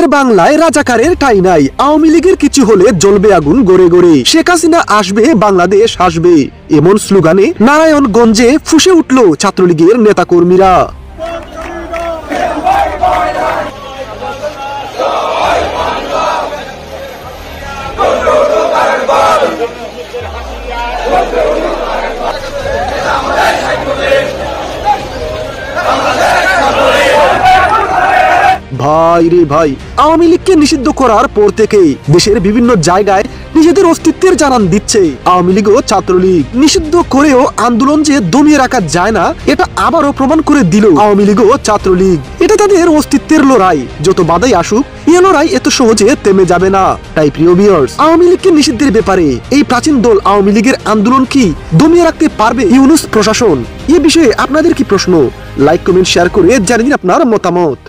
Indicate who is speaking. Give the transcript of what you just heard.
Speaker 1: এর বাংলায় রাজাকারের ঠাঁই নাই, আওয়ামী লীগের কিছু হলে জ্বলবে আগুন গড়ে গড়ে, শেখ হাসিনা আসবে বাংলাদেশ হাসবে, এমন স্লোগানে নারায়ণগঞ্জে ফুঁসে উঠল ছাত্রলীগের নেতাকর্মীরা। ভাই রে ভাই, আওয়ামী লীগকে নিষিদ্ধ করার পর থেকেই দেশের বিভিন্ন জায়গায় নিজেদের অস্তিত্বের জানান দিচ্ছে আওয়ামী লীগ ও ছাত্রলীগ। নিষিদ্ধ করেও আন্দোলন যে দমিয়ে রাখা যায় না, এটা আবারও প্রমাণ করে দিল আওয়ামী লীগ ও ছাত্রলীগ। এটা তাদের অস্তিত্বের লড়াই, যত বাধাই আসুক এ লড়াই এত সহজে থেমে যাবে না। তাই প্রিয় ভিউয়ার্স, আওয়ামী লীগকে নিষিদ্ধের ব্যাপারে এই প্রাচীন দল আওয়ামী লীগের আন্দোলন কি দমিয়ে রাখতে পারবে ইউনূস প্রশাসন? এ বিষয়ে আপনাদের কি প্রশ্ন? লাইক কমেন্ট শেয়ার করে জানিয়ে দিন আপনার মতামত।